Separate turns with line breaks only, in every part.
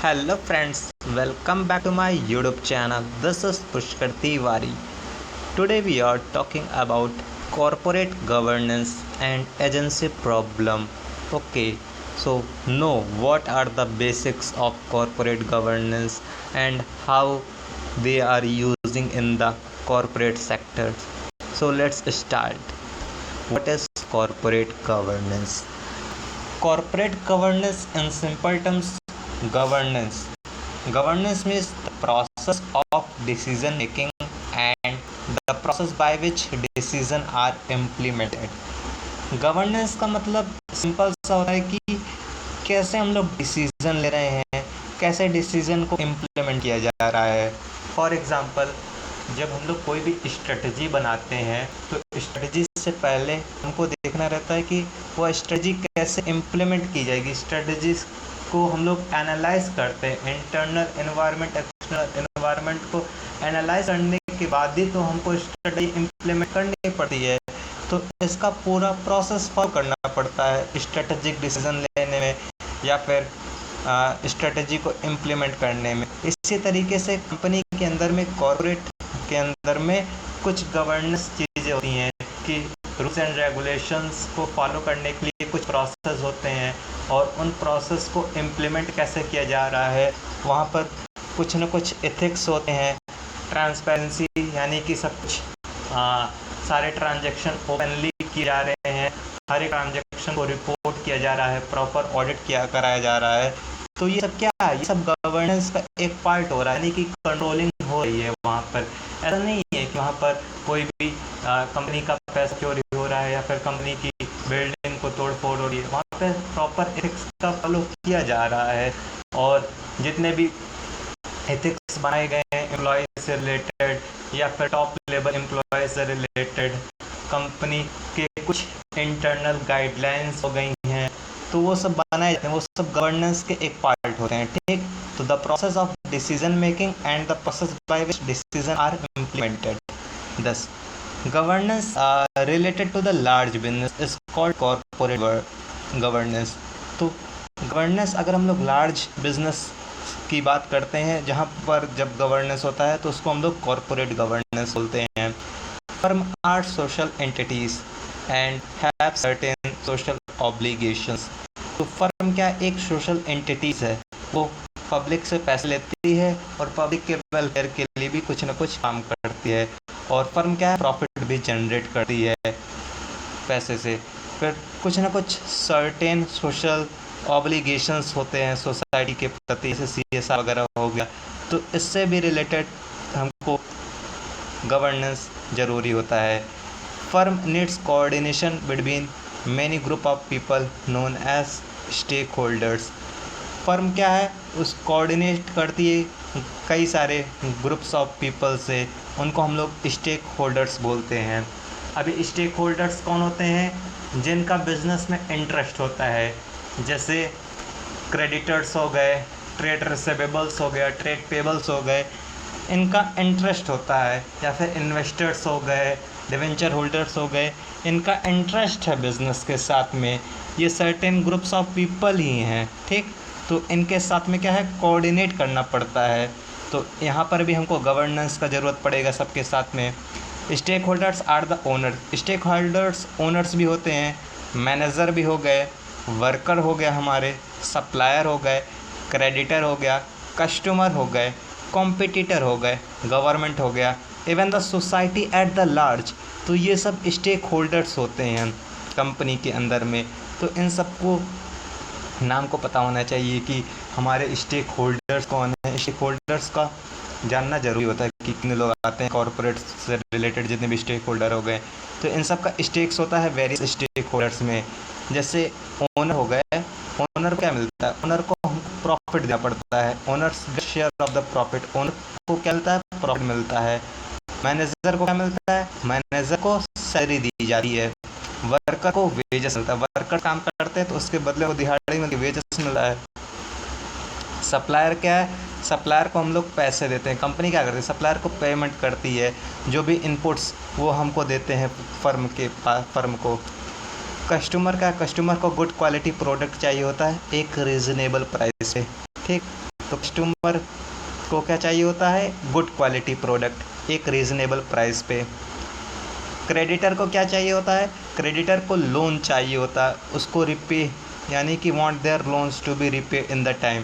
Hello friends, welcome back to my YouTube channel. This is Pushkar Tiwari. Today we are talking about corporate governance and agency problem. Okay, so know what are the basics of corporate governance and how they are using in the corporate sector. So let's start. What is corporate governance? Corporate governance, in simple terms, governance. Governance means the process of decision making and the process by which decision are implemented. Governance का मतलब simple सा होता है कि कैसे हम लोग decision ले रहे हैं, कैसे डिसीजन को इम्प्लीमेंट किया जा रहा है. फॉर एग्जांपल, जब हम लोग कोई भी स्ट्रेटजी बनाते हैं तो स्ट्रेटजी से पहले हमको देखना रहता है कि वो स्ट्रेटजी कैसे इम्प्लीमेंट की जाएगी. स्ट्रेटजी को हम लोग एनालाइज करते हैं, इंटरनल एनवायरनमेंट एक्सटर्नल एनवायरनमेंट को एनालाइज करने के बाद ही तो हमको स्ट्रेटजी इम्प्लीमेंट करनी पड़ती है. तो इसका पूरा प्रोसेस फॉलो करना पड़ता है स्ट्रेटेजिक डिसीजन लेने में या फिर स्ट्रेटजी को इम्प्लीमेंट करने में. इसी तरीके से कंपनी के अंदर में, कॉर्पोरेट के अंदर में कुछ गवर्नेंस चीज़ें होती हैं कि रूल्स एंड रेगुलेशंस को फॉलो करने के लिए कुछ प्रोसेस होते हैं और उन प्रोसेस को इम्प्लीमेंट कैसे किया जा रहा है. वहाँ पर कुछ न कुछ एथिक्स होते हैं, ट्रांसपेरेंसी यानी कि सब कुछ सारे ट्रांजैक्शन ओपनली किए जा रहे हैं, हर एक ट्रांजैक्शन को रिपोर्ट किया जा रहा है, प्रॉपर ऑडिट कराया जा रहा है. तो ये सब क्या है, ये सब गवर्नेंस का एक पार्ट हो रहा है, यानी कि कंट्रोलिंग हो रही है वहाँ पर. ऐसा नहीं है कि वहाँ पर कोई भी कंपनी का पैसा चोरी हो रहा है या फिर कंपनी की बिल्डिंग को तोड़ फोड़ हो रही है. वहाँ पर प्रॉपर एथिक्स का फॉलो किया जा रहा है और जितने भी एथिक्स बनाए गए हैं एम्प्लॉय से रिलेटेड या फिर टॉप लेवल एम्प्लॉय से रिलेटेड, कंपनी के कुछ इंटरनल गाइडलाइंस हो गई हैं, तो वो सब बनाए जाते हैं. वो सब गवर्नेंस के एक पार्ट होते हैं. ठीक, तो the process of decision making and the process by which decision are implemented. Thus, governance related to the large business is called corporate governance. तो गवर्नेंस अगर हम लोग लार्ज बिजनेस की बात करते हैं, जहाँ पर जब गवर्नेंस होता है तो उसको हम लोग कॉर्पोरेट गवर्नेंस बोलते हैं. Firm are social entities and have certain social obligations. तो फर्म क्या एक सोशल एंटिटीज़ है, वो पब्लिक से पैसे लेती है और पब्लिक के वेलफेयर के लिए भी कुछ ना कुछ काम करती है. और फर्म क्या है, प्रॉफिट भी जनरेट करती है पैसे से. फिर कुछ ना कुछ सर्टेन सोशल ऑब्लिगेशंस होते हैं सोसाइटी के प्रति, जैसे CSR वगैरह हो गया. तो इससे भी रिलेटेड हमको गवर्नेंस ज़रूरी होता है. Firm needs coordination between many group of people known as stakeholders. Firm क्या है, उस कोऑर्डिनेट करती है कई सारे ग्रुप्स ऑफ पीपल से, उनको हम लोग स्टेक होल्डर्स बोलते हैं. अभी स्टेक होल्डर्स कौन होते हैं, जिनका बिजनेस में इंटरेस्ट होता है, जैसे क्रेडिटर्स हो गए, ट्रेड रिसीवेबल्स हो गया, ट्रेड पेबल्स हो गए, इनका इंटरेस्ट होता है. या फिर इन्वेस्टर्स हो गए, डिवेंचर होल्डर्स हो गए, इनका इंटरेस्ट है बिज़नेस के साथ में. ये सर्टेन ग्रुप्स ऑफ पीपल ही हैं. ठीक, तो इनके साथ में क्या है, कोऑर्डिनेट करना पड़ता है. तो यहाँ पर भी हमको गवर्नेंस का ज़रूरत पड़ेगा सबके साथ में. Stakeholders are the owner. Stakeholders owners भी होते हैं, मैनेजर भी हो गए, वर्कर हो गया, हमारे सप्लायर हो गए, क्रेडिटर हो गया, कस्टमर हो गए, कॉम्पिटिटर हो गए, गवर्नमेंट हो गया, even the society at the large. तो ये सब स्टेक होल्डर्स होते हैं कंपनी के अंदर में. तो इन सबको नाम को पता होना चाहिए कि हमारे स्टेक होल्डर्स कौन है. स्टेक होल्डर्स का जानना ज़रूरी होता है कि कितने लोग आते हैं कॉर्पोरेट से रिलेटेड, जितने भी स्टेक होल्डर हो गए. तो इन सब का स्टेक्स होता है वेरियस स्टेक होल्डर्स में. जैसे ओनर हो गए, ओनर को क्या मिलता है, ओनर को हमको प्रॉफिट देना पड़ता है. Owners share of the profit. Owner को क्या मिलता है, प्रॉफिट मिलता है. मैनेजर को क्या मिलता है, मैनेजर को सैलरी दी जाती है. वर्कर को वेजेस मिलता है, वर्कर काम करते हैं तो उसके बदले वो दिहाड़ी में वेजेस मिलता है. सप्लायर क्या है, सप्लायर को हम लोग पैसे देते हैं. कंपनी क्या करती है, सप्लायर को पेमेंट करती है, जो भी इनपुट्स वो हमको देते हैं फर्म को. कस्टमर को गुड क्वालिटी प्रोडक्ट चाहिए होता है एक रीज़नेबल प्राइस पे. ठीक, तो कस्टमर को क्या चाहिए होता है? गुड क्वालिटी प्रोडक्ट एक रीज़नेबल प्राइस पे। क्रेडिटर को क्या चाहिए होता है? क्रेडिटर को लोन चाहिए होता है, उसको रिपे यानी कि want their loans to be repay in the time.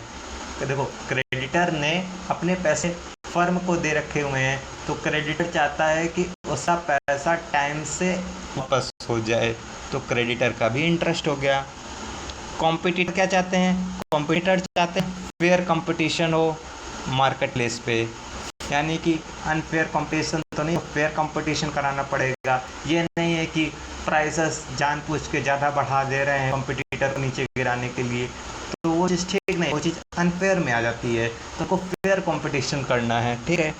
देखो, क्रेडिटर ने अपने पैसे फर्म को दे रखे हुए हैं, तो क्रेडिटर चाहता है कि उसका पैसा टाइम से वापस हो जाए, तो क्रेडिटर का भी इंटरेस्ट हो गया। कॉम्पिटिटर क्या चाहते हैं? कॉम्पिटिटर चाहते हैं फेयर कंपटीशन हो मार्केट प्लेस पे, यानी कि अनफेयर कंपटीशन तो नहीं, फेयर कंपटीशन कराना पड़ेगा। ये नहीं है कि प्राइसेस जानबूझ के ज़्यादा बढ़ा दे रहे हैं कंपटीटर को नीचे गिराने के लिए, तो वो चीज़ ठीक नहीं, वो चीज़ अनफेयर में आ जाती है। तो आपको फेयर कंपटीशन करना है, ठीक है।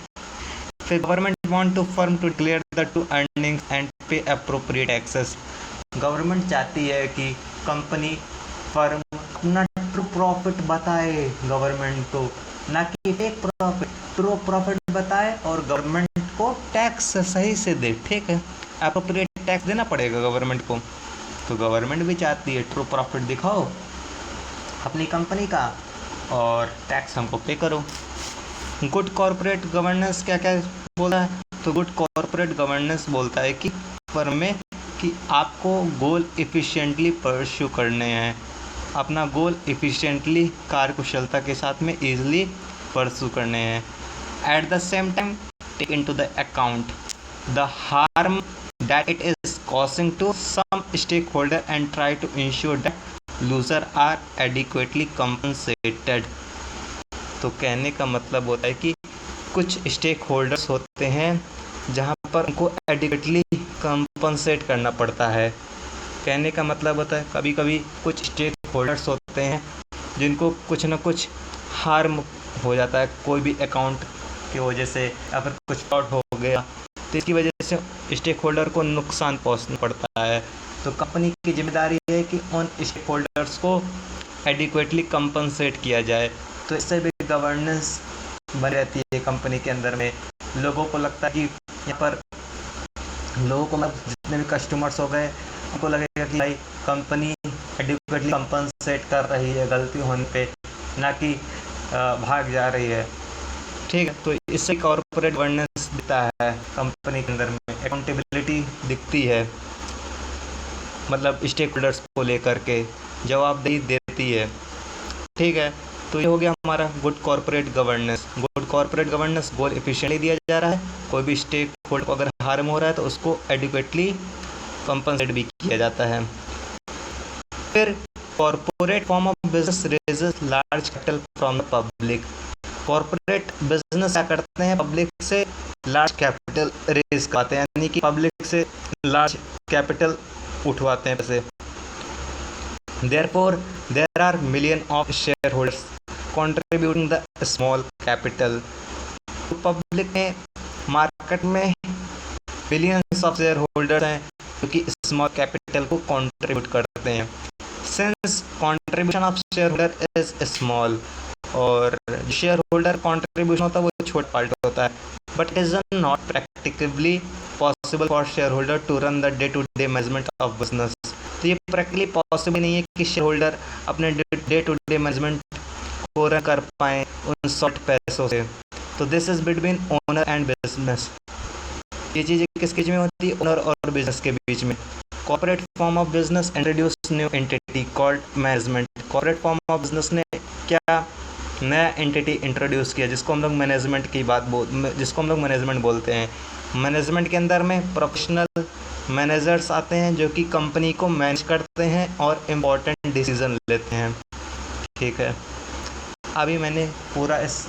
फिर government want to firm to declare the true earnings and pay appropriate taxes. Government चाहती है कि कंपनी फर्म अपना ट्रू प्रॉफिट बताए गवर्नमेंट को, ना कि फेक प्रॉफिट, ट्रू प्रॉफिट बताए और गवर्नमेंट को टैक्स सही से दे, ठीक है। अप्रोप्रिएट टैक्स देना पड़ेगा गवर्नमेंट को, तो गवर्नमेंट भी चाहती है ट्रू प्रॉफिट दिखाओ अपनी कंपनी का और टैक्स हमको पे करो। गुड कॉरपोरेट गवर्नेंस क्या क्या बोलता है? तो गुड कॉरपोरेट गवर्नेंस बोलता है कि फर्म में कि आपको गोल एफिशिएंटली परस्यू करने हैं, अपना गोल एफिशिएंटली कार्यकुशलता के साथ में ईजिली परस्यू करने हैं। At the same time take into the account the harm that it is causing to some stakeholder and try to ensure that loser are adequately compensated. तो कहने का मतलब होता है कि कुछ स्टेक होल्डर्स होते हैं जहां पर उनको एडिक्वेटली कंपनसेट करना पड़ता है। कहने का मतलब होता है कभी कभी कुछ स्टेक होल्डर्स होते हैं जिनको कुछ ना कुछ हार्म हो जाता है, कोई भी अकाउंट की वजह से या फिर कुछ फ्रॉड हो गया, तो इसकी वजह से स्टेक होल्डर को नुकसान पहुंचना पड़ता है। तो कंपनी की जिम्मेदारी है कि उन स्टेक होल्डर्स को एडिक्वेटली कंपनसेट किया जाए। तो इससे भी गवर्नेंस बनी रहती है कंपनी के अंदर में। लोगों को लगता है कि यहाँ पर लोगों को मतलब जितने भी कस्टमर्स हो गए उनको लगेगा कि भाई कंपनी एडिक्वेटली कंपनसेट कर रही है गलती होने पे, ना कि भाग जा रही है, ठीक है। तो इससे कॉर्पोरेट गवर्नेंस दिखता है कंपनी के अंदर में, अकाउंटेबिलिटी दिखती है, मतलब स्टेक होल्डर्स को लेकर के जवाबदेही देती है, ठीक है। तो ये हो गया हमारा good corporate governance. Good corporate governance goal efficiently दिया जा रहा है, कोई भी स्टेक होल्डर को अगर हार्म हो रहा है तो उसको एडिक्वेटली कंपनसेट भी किया जाता है। फिर corporate form of business raises large capital from the public. Corporate business क्या करते हैं? पब्लिक से लार्ज कैपिटल रेज करते हैं, यानी कि पब्लिक से लार्ज कैपिटल उठवाते हैं पैसे। Therefore, there are millions of shareholders contributing the small capital. तो पब्लिक में मार्केट में बिलियंस ऑफ शेयर होल्डर्स हैं जो कि स्मॉल कैपिटल को कंट्रीब्यूट करते हैं। Since contribution of shareholder is small, और शेयर होल्डर कंट्रीब्यूशन होता है वो छोटा पार्ट होता है, but it is not practically possible for shareholder to run the day to day management of business. तो ये प्रैक्टिकली पॉसिबल नहीं है कि शेयर होल्डर अपने डे टू डे मैनेजमेंट को रन कर पाएँ उन शॉर्ट पैसों से। तो this is between owner and business. ये चीज़ें किसके बीच में होती है? ओनर और बिजनेस के बीच में। Corporate form of business introduce new entity called management. Corporate form of business ने क्या नया एंटिटी इंट्रोड्यूस किया जिसको हम लोग मैनेजमेंट की जिसको हम लोग मैनेजमेंट बोलते हैं। मैनेजमेंट के अंदर में प्रोफेशनल मैनेजर्स आते हैं जो कि कंपनी को मैनेज करते हैं और इम्पोर्टेंट डिसीजन लेते हैं, ठीक है। अभी मैंने पूरा इस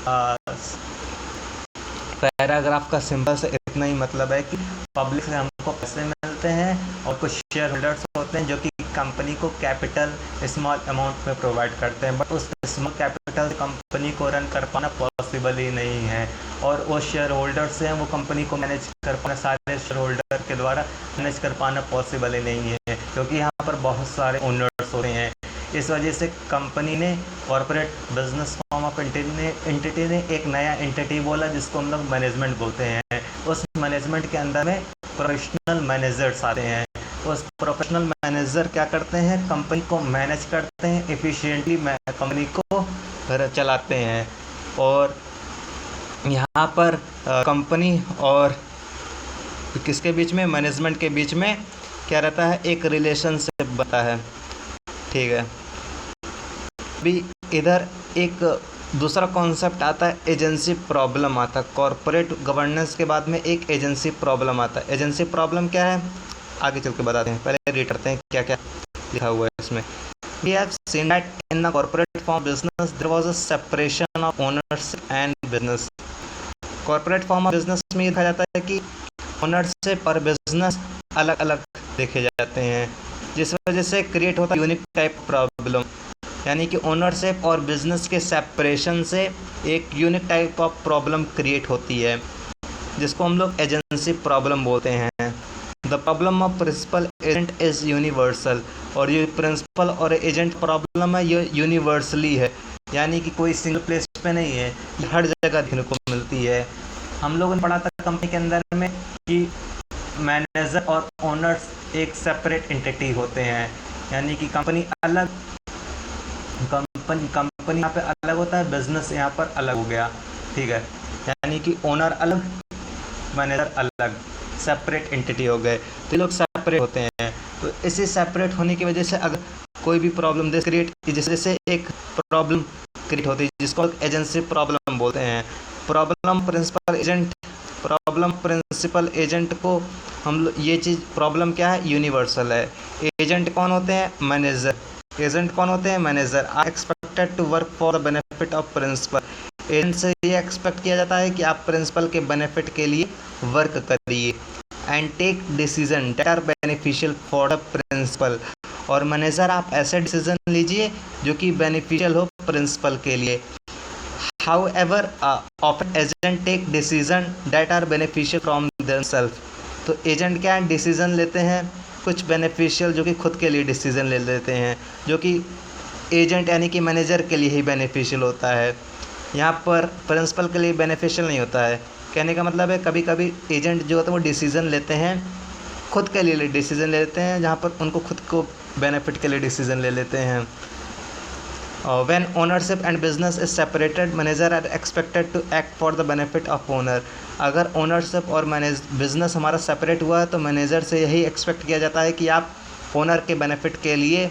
पैराग्राफ का सिंपल से इतना ही मतलब है कि पब्लिक से हमको पैसे मिलते हैं और कुछ शेयर होल्डर्स होते हैं जो कि कंपनी को कैपिटल स्मॉल अमाउंट में प्रोवाइड करते हैं, बट उस स्मॉल कैपिटल से कंपनी को रन कर पाना पॉसिबल ही नहीं है। और वो शेयर होल्डर्स हैं वो कंपनी को मैनेज कर पाना, सारे शेयर होल्डर के द्वारा मैनेज कर पाना पॉसिबल ही नहीं है, क्योंकि यहाँ पर बहुत सारे ओनर्स होते हैं। इस वजह से कंपनी ने corporate business form of entity ने एक नया एंटिटी बोला जिसको हम लोग मैनेजमेंट बोलते हैं। उस मैनेजमेंट के अंदर में प्रोफेशनल मैनेजर्स आते हैं। उस प्रोफेशनल मैनेजर क्या करते हैं? कंपनी को मैनेज करते हैं, एफिशिएंटली कंपनी को चलाते हैं। और यहाँ पर कंपनी और किसके बीच में, मैनेजमेंट के बीच में क्या रहता है, एक रिलेशनशिप बनता है। ठीक है, अभी इधर एक दूसरा कॉन्सेप्ट आता है, एजेंसी प्रॉब्लम आता है। कॉरपोरेट गवर्नेंस के बाद में एक एजेंसी प्रॉब्लम आता है। एजेंसी प्रॉब्लम क्या है, आगे चल के बताते हैं, पहले रीड करते हैं क्या क्या लिखा हुआ है इसमें। We have seen that in the corporate form of business there was a separation of ownership and business. Corporate form of business में ये देखा जाता है कि ओनरशिप और बिजनेस अलग अलग देखे जाते हैं, जिस वजह से क्रिएट होता है यूनिक टाइप प्रॉब्लम। यानी कि ओनरशिप और बिजनेस के सेपरेशन से एक unique type of problem create होती है, जिसको हम लोग एजेंसी प्रॉब्लम बोलते हैं। The problem of principal agent is universal, और ये प्रिंसिपल और एजेंट प्रॉब्लम है, ये यूनिवर्सली है, यानी कि कोई सिंगल प्लेस पे नहीं है, ये हर जगह देखने को मिलती है। हम लोगों ने पढ़ा था कंपनी के अंदर में कि मैनेजर और ओनर्स एक सेपरेट एंटिटी होते हैं, यानी कि कंपनी यहाँ पे अलग होता है, बिजनेस यहाँ पर अलग हो गया। ठीक है, यानी कि ओनर अलग, मैनेजर अलग, सेपरेट एंटिटी हो गए, तो ये लोग सेपरेट होते हैं। तो इसी सेपरेट होने की वजह से अगर कोई भी प्रॉब्लम जैसे एक प्रॉब्लम क्रिएट होती है, जिसको एजेंसी प्रॉब्लम बोलते हैं। प्रॉब्लम प्रिंसिपल एजेंट को हम लोग, ये चीज़ प्रॉब्लम क्या है, यूनिवर्सल है। एजेंट कौन होते हैं, मैनेजर। एजेंट कौन होते हैं, manager. Are expected to work for the benefit of principal. Agent से ये एक्सपेक्ट किया जाता है कि आप प्रिंसिपल के बेनिफिट के लिए वर्क करिए and take decision that are beneficial for the principal. और मैनेजर आप ऐसे डिसीजन लीजिए जो कि बेनिफिशियल हो प्रिंसिपल के लिए। However, often agent take decision that are beneficial from themselves. तो एजेंट क्या है, डिसीज़न लेते हैं कुछ बेनिफिशियल, जो कि खुद के लिए डिसीज़न ले लेते हैं, जो कि एजेंट यानी कि मैनेजर के लिए ही बेनिफिशियल होता है। यहाँ पर प्रिंसिपल के लिए बेनिफिशियल नहीं होता है। कहने का मतलब है कभी कभी एजेंट जो होता है वो डिसीज़न लेते हैं, खुद के लिए डिसीज़न ले लेते हैं, जहाँ पर उनको खुद को बेनिफिट के लिए डिसीज़न ले लेते हैं। When ownership and business is separated, manager are expected to act for the benefit of owner. अगर ओनरशिप और बिजनेस हमारा सेपरेट हुआ है तो मैनेजर से यही एक्सपेक्ट किया जाता है कि आप ओनर के बेनिफिट के लिए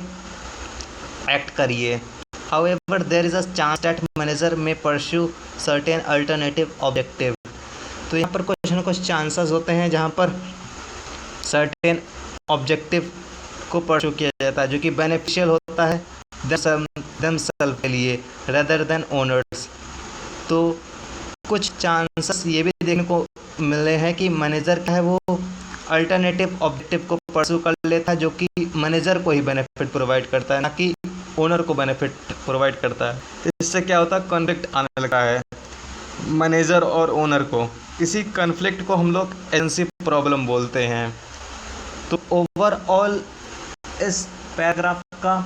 एक्ट करिए। However, there is a chance that manager may pursue certain alternative objective. तो यहाँ पर कुछ न कुछ चांसेस होते हैं जहाँ पर सर्टेन ऑब्जेक्टिव को परस्यू किया जाता है, जो कि बेनिफिशियल होता है themselves के लिए rather than owners। तो कुछ चांसेस ये भी देखने को मिले हैं कि मैनेजर क्या है, वो अल्टरनेटिव ऑब्जेक्टिव को परस्यू कर लेता है, जो कि मैनेजर को ही बेनिफिट प्रोवाइड करता है, ना कि ओनर को बेनिफिट प्रोवाइड करता है। तो इससे क्या होता है, कॉन्फ्लिक्ट आने लगा है मैनेजर और ओनर को। इसी कॉन्फ्लिक्ट को हम लोग एजेंसी प्रॉब्लम बोलते हैं। तो ओवरऑल इस पैराग्राफ का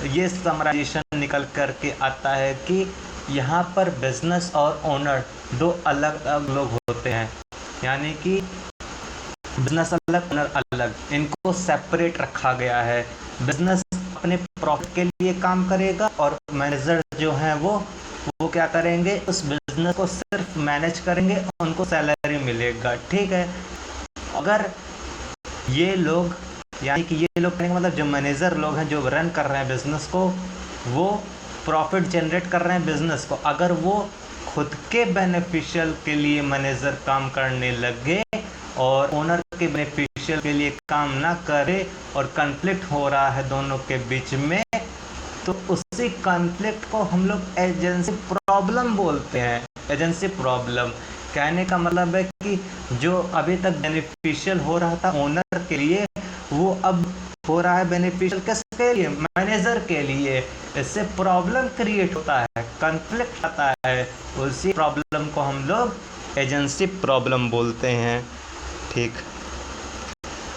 ये समराइजेशन निकल कर के आता है कि यहाँ पर बिजनेस और ओनर दो अलग अलग लोग होते हैं, यानी कि बिजनेस अलग, ओनर अलग, इनको सेपरेट रखा गया है। बिजनेस अपने प्रॉफिट के लिए काम करेगा और मैनेजर जो हैं वो क्या करेंगे, उस बिजनेस को सिर्फ मैनेज करेंगे, उनको सैलरी मिलेगा। ठीक है, अगर ये लोग, यानी कि ये लोग कहने का मतलब जो मैनेजर लोग हैं, जो रन कर रहे हैं बिज़नेस को, वो प्रॉफिट जनरेट कर रहे हैं बिज़नेस को, अगर वो खुद के बेनिफिशियल के लिए मैनेजर काम करने लगे और ओनर के बेनिफिशियल के लिए काम ना करे और कॉन्फ्लिक्ट हो रहा है दोनों के बीच में, तो उसी कॉन्फ्लिक्ट को हम लोग एजेंसी प्रॉब्लम बोलते हैं। एजेंसी प्रॉब्लम कहने का मतलब है कि जो अभी तक बेनिफिशियल हो रहा था ओनर के लिए, वो अब हो रहा है बेनिफिशियल किसके लिए, मैनेजर के लिए। इससे प्रॉब्लम क्रिएट होता है, कॉन्फ्लिक्ट आता है, उसी प्रॉब्लम को हम लोग एजेंसी प्रॉब्लम बोलते हैं। ठीक,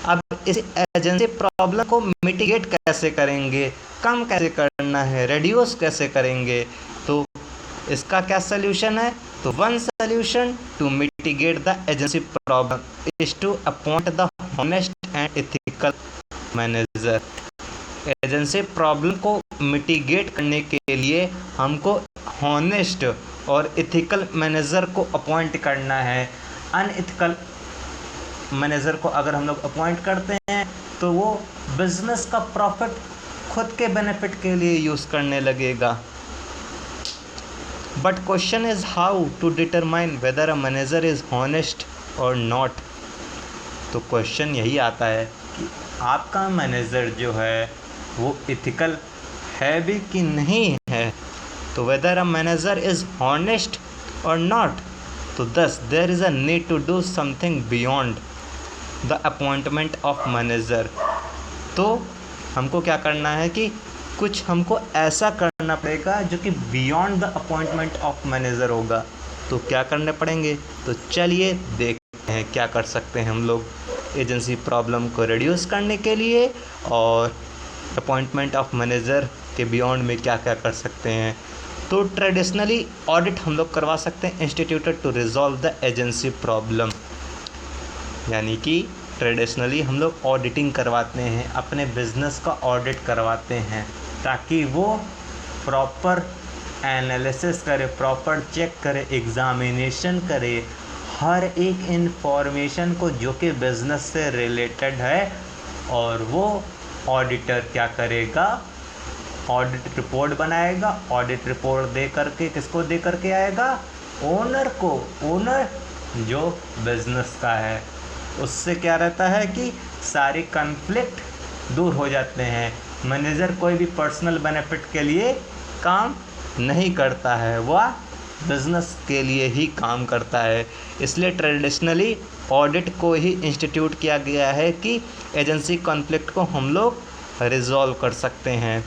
अब इस एजेंसी प्रॉब्लम को मिटिगेट कैसे करेंगे, कम कैसे करना है, रेड्यूस कैसे करेंगे, तो इसका क्या सोल्यूशन है, तो one solution to mitigate the agency problem is to appoint the honest and ethical manager. Agency problem को मिटिगेट करने के लिए हमको हॉनेस्ट और इथिकल मैनेजर को अपॉइंट करना है। अनइथिकल मैनेजर को अगर हम लोग अपॉइंट करते हैं तो वो बिजनेस का प्रॉफिट खुद के बेनिफिट के लिए यूज़ करने लगेगा। But question is how to determine whether a manager is honest or not. तो क्वेश्चन यही आता है कि आपका मैनेजर जो है वो इथिकल है भी कि नहीं है। तो whether a manager is honest or not, तो thus there is a need to do something beyond the appointment of manager. तो हमको क्या करना है कि कुछ हमको ऐसा करना पड़ेगा जो कि beyond the appointment of manager होगा। तो क्या करने पड़ेंगे, तो चलिए देखते हैं क्या कर सकते हैं हम लोग एजेंसी प्रॉब्लम को रिड्यूस करने के लिए, और अपॉइंटमेंट ऑफ मैनेजर के बियॉन्ड में क्या क्या कर सकते हैं। तो ट्रेडिशनली ऑडिट हम लोग करवा सकते हैं instituted to resolve the agency problem, यानी कि ट्रेडिशनली हम लोग ऑडिटिंग करवाते हैं, अपने बिजनेस का ऑडिट करवाते हैं ताकि वो प्रॉपर एनालिसिस करे, प्रॉपर चेक करे, एग्ज़ामिनेशन करे हर एक इन्फॉर्मेशन को जो कि बिज़नेस से रिलेटेड है। और वो ऑडिटर क्या करेगा, ऑडिट रिपोर्ट बनाएगा। ऑडिट रिपोर्ट दे करके किसको दे करके आएगा, ओनर को। ओनर जो बिज़नेस का है, उससे क्या रहता है कि सारे कन्फ्लिक्ट दूर हो जाते हैं। मैनेजर कोई भी पर्सनल बेनिफिट के लिए काम नहीं करता है, वह बिज़नेस के लिए ही काम करता है। इसलिए ट्रेडिशनली ऑडिट को ही इंस्टीट्यूट किया गया है कि एजेंसी कॉन्फ्लिक्ट को हम लोग रिजॉल्व कर सकते हैं।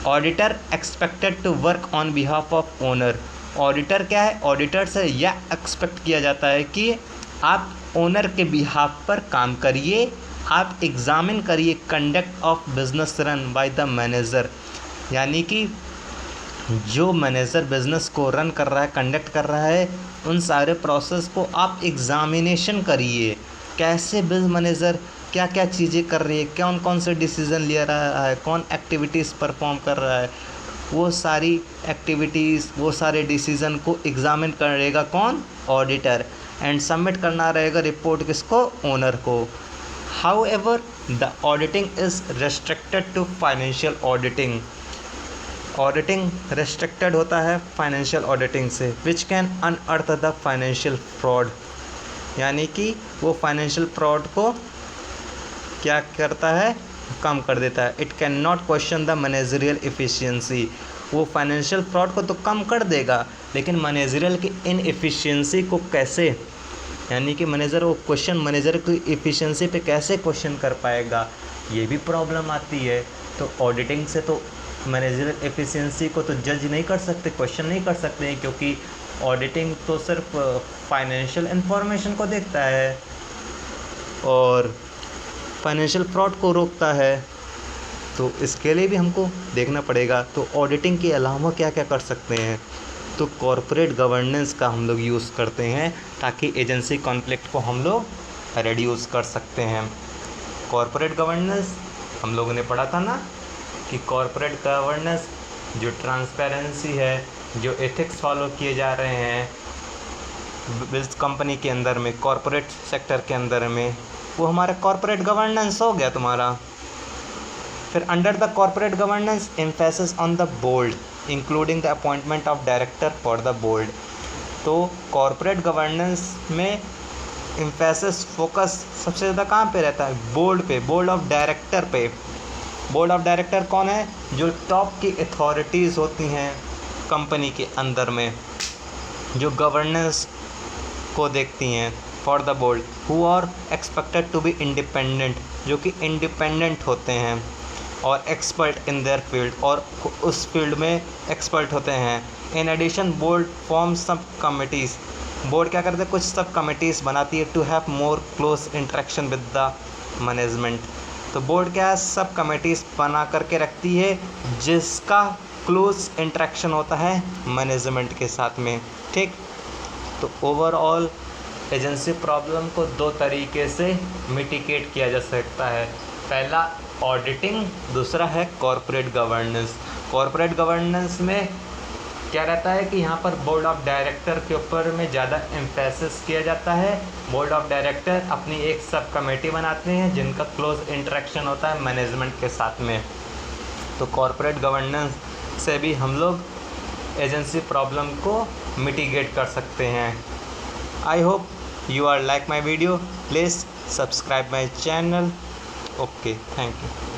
Auditor expected to work on behalf of owner. Auditor क्या है, ऑडिटर से यह एक्सपेक्ट किया जाता है कि आप ओनर के बिहाफ पर काम करिए, आप एग्ज़ामिन करिए conduct of business run by the manager, यानी कि जो मैनेजर बिज़नेस को रन कर रहा है, कंडक्ट कर रहा है, उन सारे प्रोसेस को आप एग्ज़ामिनेशन करिए। कैसे बिज़नेस मैनेजर क्या क्या चीज़ें कर रही है, कौन कौन से डिसीज़न ले रहा है, कौन एक्टिविटीज़ परफॉर्म कर रहा है, वो सारी एक्टिविटीज़, वो सारे डिसीज़न को एग्ज़ामिन करेगा कौन, ऑडिटर। एंड सबमिट करना रहेगा रिपोर्ट किसको, ओनर को। However the auditing is restricted to financial auditing. Auditing restricted होता है फाइनेंशियल ऑडिटिंग से, which can unearth the financial fraud, यानी कि वो फाइनेंशियल फ्रॉड को क्या करता है, कम कर देता है। It can not question the managerial efficiency. वो फाइनेंशियल फ्रॉड को तो कम कर देगा, लेकिन मैनेजरियल की इनएफिशिएंसी को कैसे, यानी कि मैनेजर वो क्वेश्चन मैनेजर की एफिशिएंसी पे कैसे क्वेश्चन कर पाएगा, ये भी प्रॉब्लम आती है। तो ऑडिटिंग से तो मैनेजरियल एफिशिएंसी को तो जज नहीं कर सकते, क्वेश्चन नहीं कर सकते हैं, क्योंकि ऑडिटिंग तो सिर्फ फाइनेंशियल इंफॉर्मेशन को देखता है और फाइनेंशियल फ्रॉड को रोकता है। तो इसके लिए भी हमको देखना पड़ेगा। तो ऑडिटिंग के अलावा क्या क्या कर सकते हैं, तो कॉरपोरेट गवर्नेंस का हम लोग यूज़ करते हैं ताकि एजेंसी कॉन्फ्लिक्ट को हम लोग रिड्यूस कर सकते हैं। कॉरपोरेट गवर्नेंस हम लोगों ने पढ़ा था ना कि कॉरपोरेट गवर्नेंस जो ट्रांसपेरेंसी है, जो एथिक्स फॉलो किए जा रहे हैं कंपनी के अंदर में, कॉरपोरेट सेक्टर के अंदर में, वो हमारा कॉरपोरेट गवर्नेंस हो गया तुम्हारा। फिर under the corporate governance emphasis on the board including the appointment of director for the board. तो कॉरपोरेट गवर्नेंस में एम्फेसिस, फोकस सबसे ज़्यादा कहाँ पे रहता है, बोर्ड पे, बोर्ड ऑफ डायरेक्टर पे। बोर्ड ऑफ डायरेक्टर कौन है, जो टॉप की अथॉरिटीज़ होती हैं कंपनी के अंदर में, जो गवर्नेंस को देखती हैं। For the board who are expected to be independent, जो कि इंडिपेंडेंट होते हैं और एक्सपर्ट इन देयर फील्ड, और उस फील्ड में एक्सपर्ट होते हैं। In addition board form sub committees, board क्या करते हैं, कुछ सब कमिटीज़ बनाती है to have more close interaction with the management. तो बोर्ड क्या है, सब कमिटीज़ बना करके रखती है जिसका क्लोज इंटरेक्शन होता है मैनेजमेंट के साथ में, ठीक। तो ओवरऑल एजेंसी प्रॉब्लम को दो तरीके से मिटिगेट किया जा सकता है। पहला ऑडिटिंग, दूसरा है कॉरपोरेट गवर्नेंस। कॉरपोरेट गवर्नेंस में क्या रहता है कि यहाँ पर बोर्ड ऑफ डायरेक्टर के ऊपर में ज़्यादा एम्फेसिस किया जाता है। बोर्ड ऑफ डायरेक्टर अपनी एक सब कमेटी बनाते हैं जिनका क्लोज इंटरेक्शन होता है मैनेजमेंट के साथ में। तो कॉरपोरेट गवर्नेंस से भी हम लोग एजेंसी प्रॉब्लम को मिटिगेट कर सकते हैं। I hope you are like my video. Please subscribe my channel. Okay, thank you.